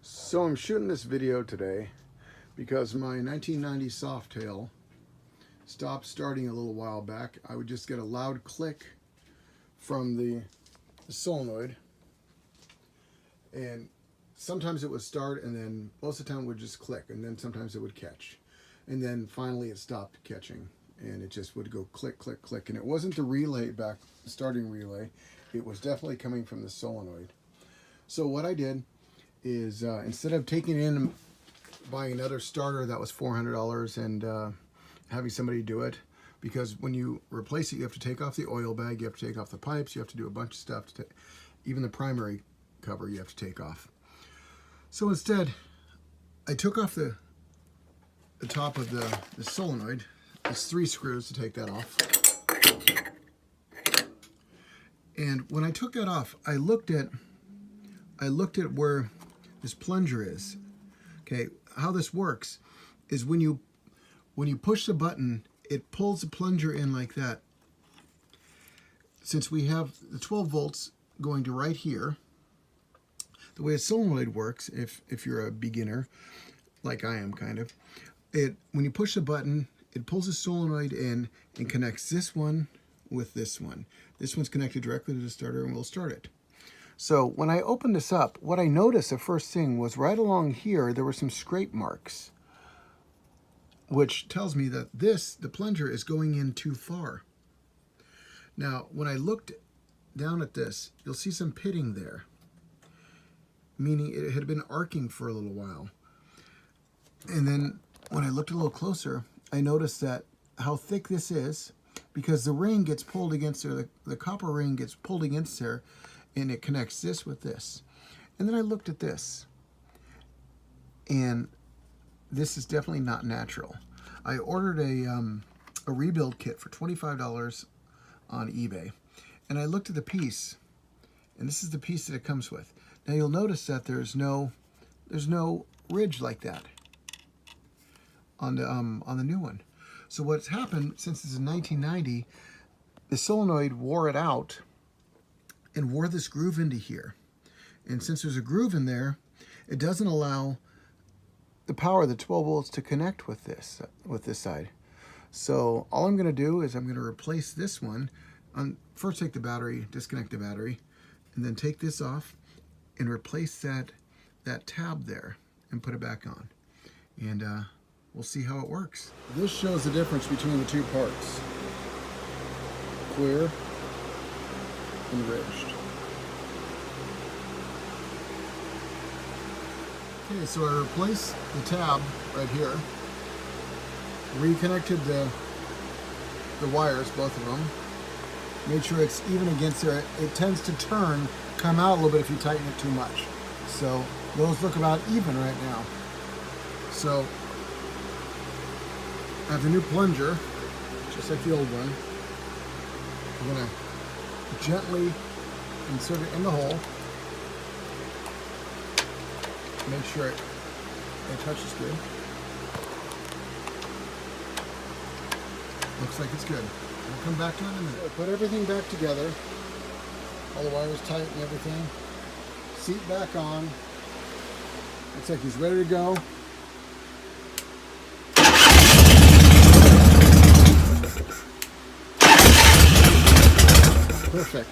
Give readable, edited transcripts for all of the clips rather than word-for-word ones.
So I'm shooting this video today because my 1990 softail stopped starting a little while back. I would just get a loud click from the solenoid, and sometimes it would start, and then most of the time it would just click, and then sometimes it would catch, and then finally it stopped catching and it just would go click, click, click. And it wasn't the relay back, the starting relay, it was definitely coming from the solenoid. So what I did is instead of taking it in and buying another starter that was $400 and having somebody do it, because when you replace it you have to take off the oil bag, you have to take off the pipes, you have to do a bunch of stuff to even the primary cover you have to take off. So instead I took off the top of the solenoid. There's 3 screws to take that off. And when I took that off, I looked at where this plunger is. Okay, how this works is when you push the button, it pulls the plunger in like that. Since we have the 12 volts going to right here, the way a solenoid works, if you're a beginner, like I am kind of, when you push the button, it pulls the solenoid in and connects this one with this one. This one's connected directly to the starter and we'll start it. So when I opened this up, what I noticed the first thing was right along here there were some scrape marks, which tells me that the plunger is going in too far. Now when I looked down at this, you'll see some pitting there, meaning it had been arcing for a little while. And then when I looked a little closer, I noticed that how thick this is, because the ring gets pulled against there, the copper ring gets pulled against there, and it connects this with this. And then I looked at this, and this is definitely not natural. I ordered a rebuild kit for $25 on eBay, and I looked at the piece, and this is the piece that it comes with. Now you'll notice that there's no ridge like that on the new one. So what's happened, since this is 1990, the solenoid wore it out and wore this groove into here. And since there's a groove in there, it doesn't allow the power of the 12 volts to connect with this side. So all I'm going to do is I'm going to replace this one. First take the battery, disconnect the battery, and then take this off and replace that tab there and put it back on. And we'll see how it works. This shows the difference between the two parts, clear and ridged. Okay, so I replaced the tab right here, reconnected the wires, both of them, made sure it's even against there. It tends to come out a little bit if you tighten it too much. So those look about even right now. So I have the new plunger, just like the old one. I'm going to gently insert it in the hole. Make sure it touches good. Looks like it's good. We'll come back to it in a minute. So put everything back together. All the wires tight and everything. Seat back on. Looks like he's ready to go. Perfect.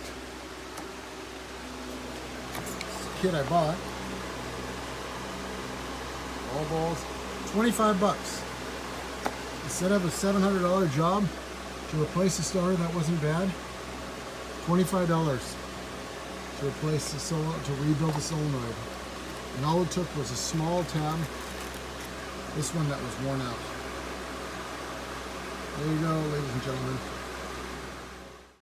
It's the kit I bought. All balls, 25 bucks. Instead of a $700 job to replace the starter, that wasn't bad. $25 to replace to rebuild the solenoid. And all it took was a small tab, this one that was worn out. There you go, ladies and gentlemen.